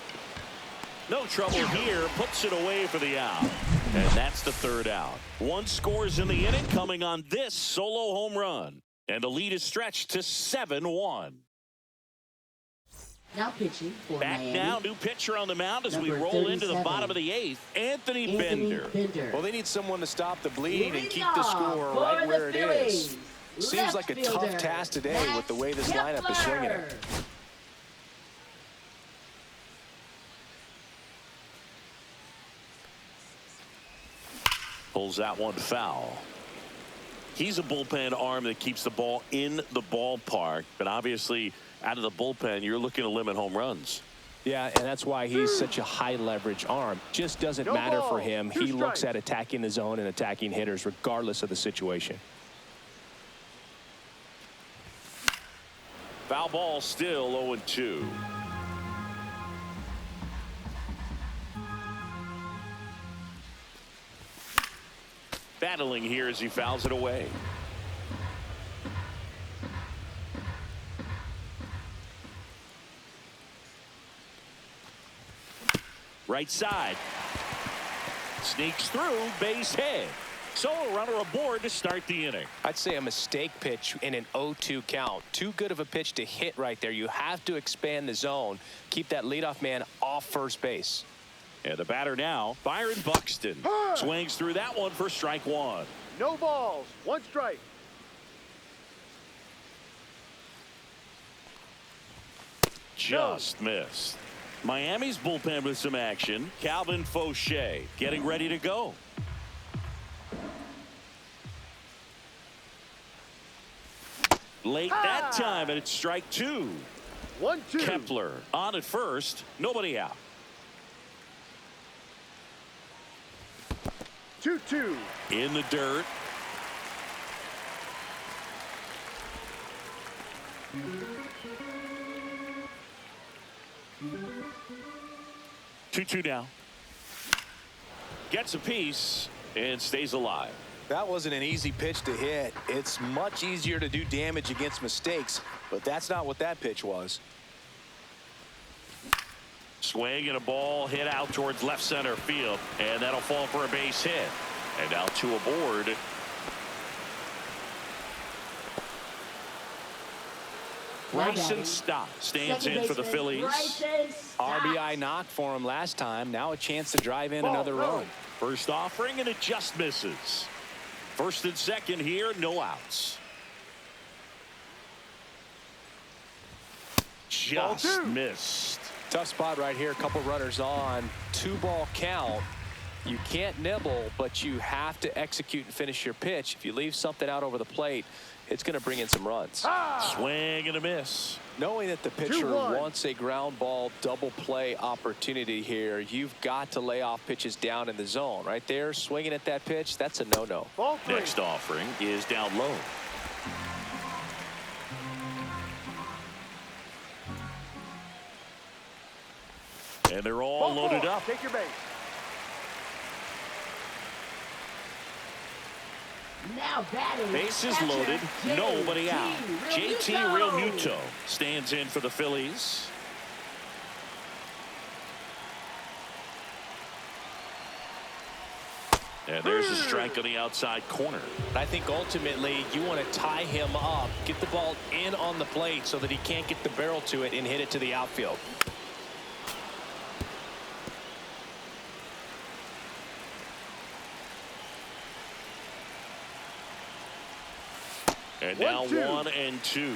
[SPEAKER 2] No trouble here. Puts it away for the out. And that's the 3rd out. 1 scores in the inning, coming on this solo home run. And the lead is stretched to 7-1.
[SPEAKER 5] Now pitching for
[SPEAKER 2] Back
[SPEAKER 5] Miami.
[SPEAKER 2] now, new pitcher on the mound as we
[SPEAKER 5] Number
[SPEAKER 2] roll into the
[SPEAKER 5] 37.
[SPEAKER 2] bottom of the 8th. Anthony Bender.
[SPEAKER 3] Well, they need someone to stop the bleeding and keep the
[SPEAKER 5] Leading
[SPEAKER 3] score
[SPEAKER 5] off
[SPEAKER 3] right
[SPEAKER 5] for
[SPEAKER 3] where
[SPEAKER 5] the
[SPEAKER 3] it is.
[SPEAKER 5] Phillies,
[SPEAKER 3] Seems like a
[SPEAKER 5] left
[SPEAKER 3] tough
[SPEAKER 5] fielder,
[SPEAKER 3] task today with the way this lineup is swinging it.
[SPEAKER 5] Kepler.
[SPEAKER 2] Pulls that one foul. He's a bullpen arm that keeps the ball in the ballpark, but obviously out of the bullpen, you're looking to limit home runs.
[SPEAKER 3] Yeah, and that's why he's such a high leverage arm. Just doesn't
[SPEAKER 4] No
[SPEAKER 3] matter for
[SPEAKER 4] ball.
[SPEAKER 3] him.
[SPEAKER 4] Two
[SPEAKER 3] He looks
[SPEAKER 4] strikes.
[SPEAKER 3] at attacking the zone and attacking hitters regardless of the situation.
[SPEAKER 2] Foul ball, still 0-2. Battling here as he fouls it away. Right side. Sneaks through, base hit. So a runner aboard to start the inning.
[SPEAKER 3] I'd say a mistake pitch in an 0-2 count. Too good of a pitch to hit right there. You have to expand the zone. Keep that leadoff man off first base.
[SPEAKER 2] And the batter now, Byron Buxton. Swings through that one for strike one.
[SPEAKER 4] No balls. One strike.
[SPEAKER 2] Just missed. Miami's bullpen with some action. Calvin Fauché getting ready to go. Late that time, and it's strike two.
[SPEAKER 4] 1-2.
[SPEAKER 2] Kepler on at first. Nobody out.
[SPEAKER 4] 2-2.
[SPEAKER 2] In the dirt. Two now. Gets a piece and stays alive.
[SPEAKER 3] That wasn't an easy pitch to hit. It's much easier to do damage against mistakes, but that's not what that pitch was.
[SPEAKER 2] Swing and a ball hit out towards left center field, and that'll fall for a base hit. And now two aboard. Bryson Stott stands in for the Phillies.
[SPEAKER 3] RBI knock for him last time. Now a chance to drive in another run.
[SPEAKER 2] First offering, and it just misses. First and second here, no outs. Just missed.
[SPEAKER 3] Tough spot right here. A couple runners on. 2-ball count. You can't nibble, but you have to execute and finish your pitch. If you leave something out over the plate, it's going to bring in some runs.
[SPEAKER 2] Swing and a miss.
[SPEAKER 3] Knowing that the pitcher
[SPEAKER 4] 2-1.
[SPEAKER 3] wants a ground ball double play opportunity here, you've got to lay off pitches down in the zone. Right there, swinging at that pitch, that's a no-no.
[SPEAKER 4] Ball three.
[SPEAKER 2] Next offering is down low. And they're all
[SPEAKER 4] Ball
[SPEAKER 2] loaded
[SPEAKER 4] four.
[SPEAKER 2] up.
[SPEAKER 4] Take your base.
[SPEAKER 5] Now batting.
[SPEAKER 2] Bases
[SPEAKER 5] catcher,
[SPEAKER 2] loaded, nobody out. JT
[SPEAKER 5] Realmuto.
[SPEAKER 2] Realmuto stands in for the Phillies. And there's a strike on the outside corner.
[SPEAKER 3] I think ultimately you want to tie him up, get the ball in on the plate so that he can't get the barrel to it and hit it to the outfield.
[SPEAKER 2] And now
[SPEAKER 4] 1-2.
[SPEAKER 2] 1-2.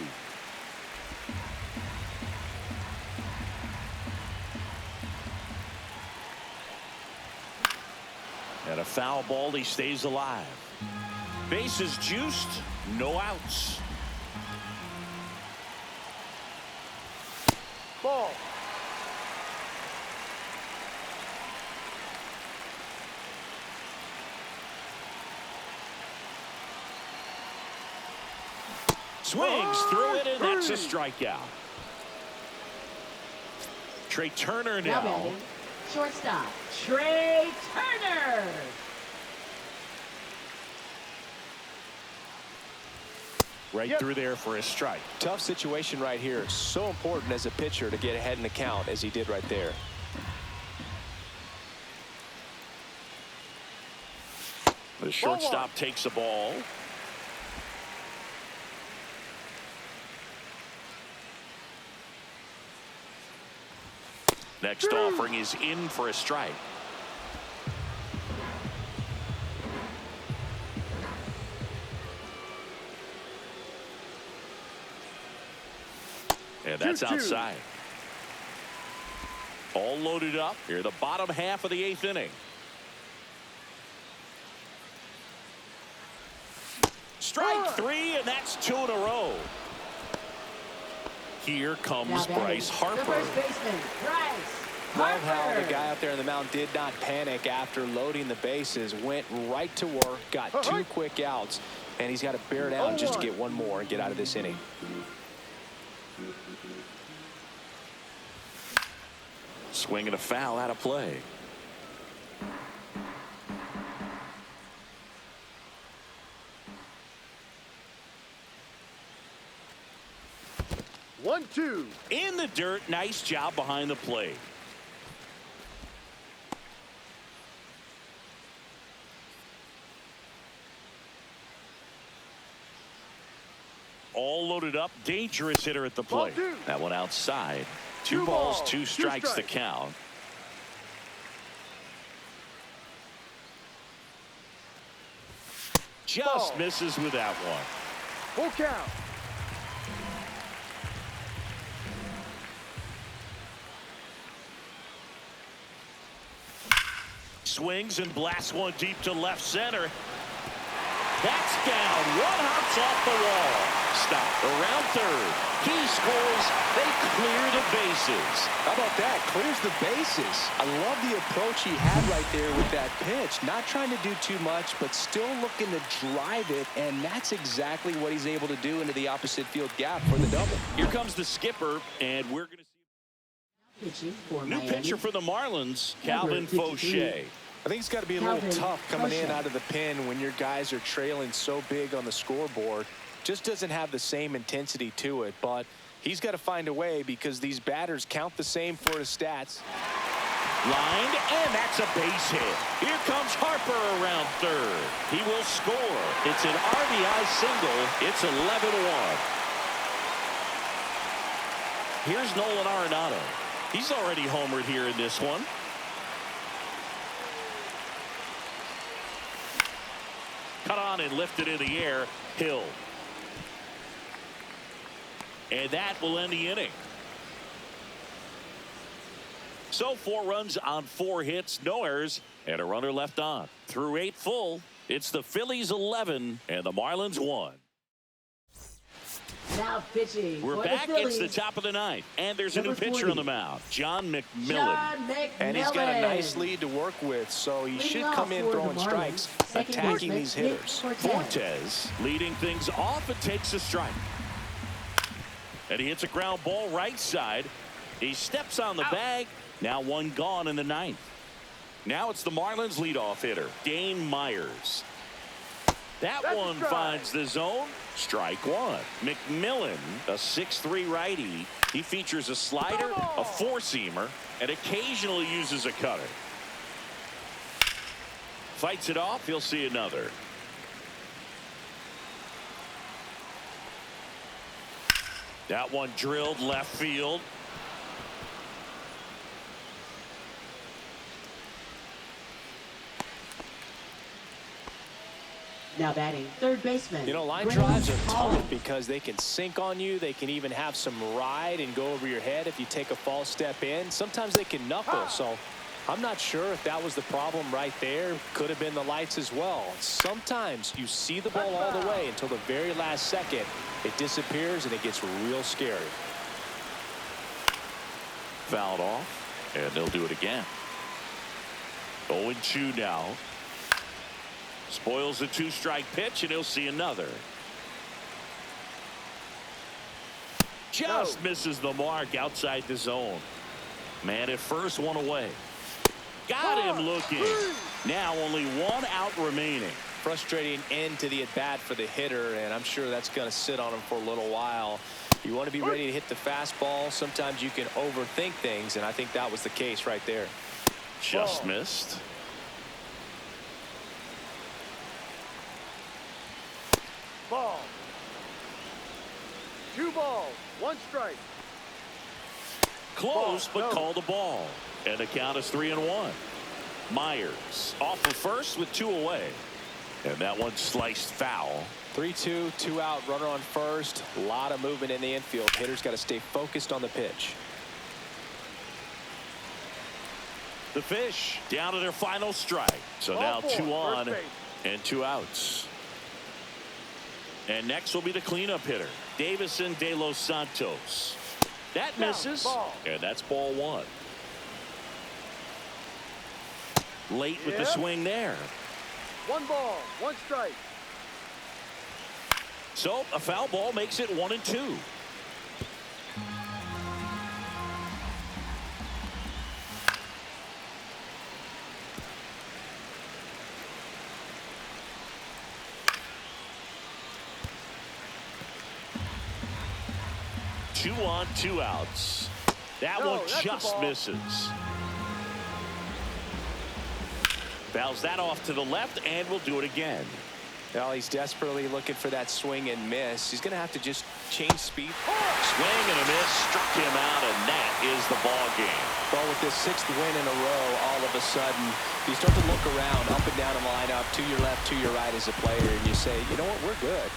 [SPEAKER 2] And a foul ball, he stays alive. Bases juiced, no outs.
[SPEAKER 4] Ball.
[SPEAKER 2] Swings through it, and that's a strikeout. Trey Turner
[SPEAKER 5] Now
[SPEAKER 2] now.
[SPEAKER 5] batting. Shortstop, Trey Turner.
[SPEAKER 2] Right through there for a strike.
[SPEAKER 3] Tough situation right here. So important as a pitcher to get ahead in the count as he did right there.
[SPEAKER 2] The shortstop takes the ball. Next offering is in for a strike. And that's
[SPEAKER 4] 2-2.
[SPEAKER 2] outside. All loaded up here, the bottom half of the 8th inning. Strike three, and that's 2 in a row. Here comes Bryce
[SPEAKER 5] The
[SPEAKER 2] Harper.
[SPEAKER 5] first baseman, Bryce
[SPEAKER 3] Love how
[SPEAKER 5] Harper.
[SPEAKER 3] the guy out there on the mound did not panic after loading the bases. Went right to work, got 2 quick outs, and he's got to bear down just to get one more and get out of this inning.
[SPEAKER 2] Swing and a foul out of play.
[SPEAKER 4] One, two.
[SPEAKER 2] In the dirt, nice job behind the plate. All loaded up, dangerous hitter at the plate.
[SPEAKER 4] Ball 2.
[SPEAKER 2] That one outside. 2
[SPEAKER 4] 2
[SPEAKER 2] balls,
[SPEAKER 4] balls,
[SPEAKER 2] 2
[SPEAKER 4] 2
[SPEAKER 2] strikes to
[SPEAKER 4] strikes.
[SPEAKER 2] count. Just
[SPEAKER 4] Ball.
[SPEAKER 2] misses with that one.
[SPEAKER 4] Full count.
[SPEAKER 2] Swings and blasts one deep to left center. That's down. One hops off the wall. Stop around third. He scores. They clear the bases.
[SPEAKER 3] How about that? Clears the bases. I love the approach he had right there with that pitch. Not trying to do too much, but still looking to drive it, and that's exactly what he's able to do into the opposite field gap for the double.
[SPEAKER 2] Here comes the skipper, and we're going to see
[SPEAKER 5] Pitching for
[SPEAKER 2] a new
[SPEAKER 5] Miami.
[SPEAKER 2] pitcher for the Marlins,
[SPEAKER 5] Number
[SPEAKER 2] Calvin
[SPEAKER 5] 53.
[SPEAKER 2] Fauché.
[SPEAKER 3] I think it's got to be a little
[SPEAKER 5] Calvin
[SPEAKER 3] tough coming in
[SPEAKER 5] Fauché.
[SPEAKER 3] out of the pen when your guys are trailing so big on the scoreboard. Just doesn't have the same intensity to it, but he's got to find a way because these batters count the same for his stats.
[SPEAKER 2] Lined, and that's a base hit. Here comes Harper around third. He will score. It's an RBI single. It's 11-1. Here's Nolan Arenado. He's already homered here in this one. Cut on and lifted in the air. Hill. And that will end the inning. So 4 runs on 4 hits, no errors, and a runner left on. Through 8 full, it's the Phillies 11 and the Marlins 1.
[SPEAKER 5] Now pitching
[SPEAKER 2] We're
[SPEAKER 5] for
[SPEAKER 2] back.
[SPEAKER 5] the Phillies.
[SPEAKER 2] It's the top of the ninth, and there's a new
[SPEAKER 5] Number
[SPEAKER 2] pitcher
[SPEAKER 5] 40.
[SPEAKER 2] on the mound, John McMillan.
[SPEAKER 5] John McMillan.
[SPEAKER 3] And he's got a nice lead to work with, so he
[SPEAKER 5] Leading
[SPEAKER 3] should
[SPEAKER 5] off
[SPEAKER 3] come in
[SPEAKER 5] for the
[SPEAKER 3] throwing
[SPEAKER 5] Marlins,
[SPEAKER 3] strikes,
[SPEAKER 5] second
[SPEAKER 3] attacking
[SPEAKER 5] baseman,
[SPEAKER 3] these
[SPEAKER 5] Nick
[SPEAKER 3] hitters.
[SPEAKER 2] Fortes leading things off and takes a strike. And he hits a ground ball right side. He steps on the bag. Now 1 gone in the 9th. Now it's the Marlins leadoff hitter, Dane Myers. That
[SPEAKER 4] That's a
[SPEAKER 2] one
[SPEAKER 4] strike.
[SPEAKER 2] finds the zone. Strike 1. McMillan, a 6'3" righty. He features a slider, a 4-seamer, and occasionally uses a cutter. Fights it off. He'll see another. That one drilled left field.
[SPEAKER 5] Now batting third baseman.
[SPEAKER 3] You know, line
[SPEAKER 5] Graham
[SPEAKER 3] drives are
[SPEAKER 5] Holland.
[SPEAKER 3] tough because they can sink on you. They can even have some ride and go over your head if you take a false step in. Sometimes they can knuckle. So I'm not sure if that was the problem right there. Could have been the lights as well. Sometimes you see the ball all the way until the very last second. It disappears and it gets real scary.
[SPEAKER 2] Fouled off, and they'll do it again. 0-2 now. Spoils the 2-strike pitch, and he'll see another. Just misses the mark outside the zone. Man at first, 1 away. Got him looking. Now only 1 out remaining.
[SPEAKER 3] Frustrating end to the at-bat for the hitter, and I'm sure that's going to sit on him for a little while. You want to be ready to hit the fastball. Sometimes you can overthink things, and I think that was the case right there.
[SPEAKER 2] Just missed.
[SPEAKER 4] Ball. 2 balls, 1 strike.
[SPEAKER 2] Close,
[SPEAKER 4] Ball,
[SPEAKER 2] but
[SPEAKER 4] no.
[SPEAKER 2] called the ball. And the count is 3-1. Myers off of first with 2 away. And that one sliced foul.
[SPEAKER 3] 3-2, 2 out, runner on first. A lot of movement in the infield. Hitter's got to stay focused on the pitch.
[SPEAKER 2] The Fish down to their final strike. So
[SPEAKER 4] Ball
[SPEAKER 2] now
[SPEAKER 4] 4,
[SPEAKER 2] 2 on
[SPEAKER 4] first base.
[SPEAKER 2] and 2 outs. And next will be the cleanup hitter, Davison De Los Santos. That misses, and that's ball 1. Late with the swing there.
[SPEAKER 4] 1 ball, 1 strike.
[SPEAKER 2] So a foul ball makes it 1-2. Two on, 2 outs. That one just misses. Fouls that off to the left, and we'll do it again.
[SPEAKER 3] Well, he's desperately looking for that swing and miss. He's going to have to just change speed.
[SPEAKER 2] Swing and a miss, struck him out, and that is the ball game.
[SPEAKER 3] Well, with this 6th win in a row, all of a sudden, you start to look around, up and down the lineup, to your left, to your right as a player, and you say, you know what, we're good.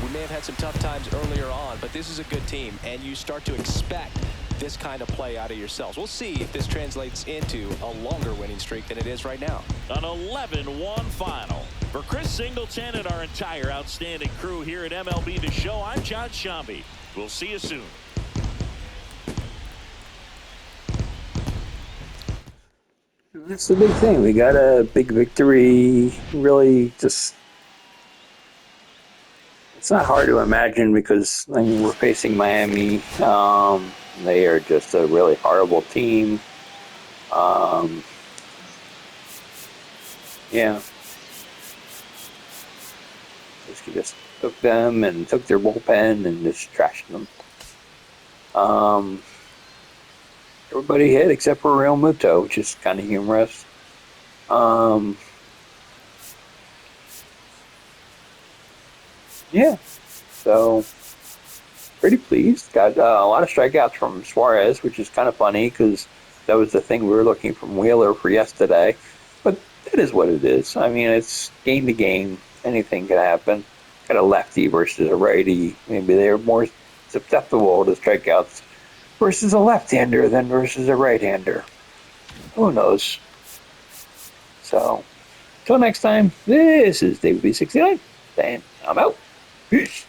[SPEAKER 3] We may have had some tough times earlier on, but this is a good team, and you start to expect this kind of play out of yourselves. We'll see if this translates into a longer winning streak than it is right now.
[SPEAKER 2] An 11-1 final. For Chris Singleton and our entire outstanding crew here at MLB The Show, I'm John Shambi. We'll see you soon.
[SPEAKER 1] That's the big thing. We got a big victory. Really, just it's not hard to imagine because I mean we're facing Miami. They are just a really horrible team. Yeah, just took them and took their bullpen and just trashed them. Everybody hit except for Real Muto, which is kind of humorous. Yeah, so pretty pleased. Got a lot of strikeouts from Suarez, which is kind of funny because that was the thing we were looking from Wheeler for yesterday. But it is what it is. I mean, it's game to game. Anything can happen. Got a lefty versus a righty. Maybe they're more susceptible to strikeouts versus a left-hander than versus a right-hander. Who knows? So, until next time, this is David B69, and I'm out. Peace.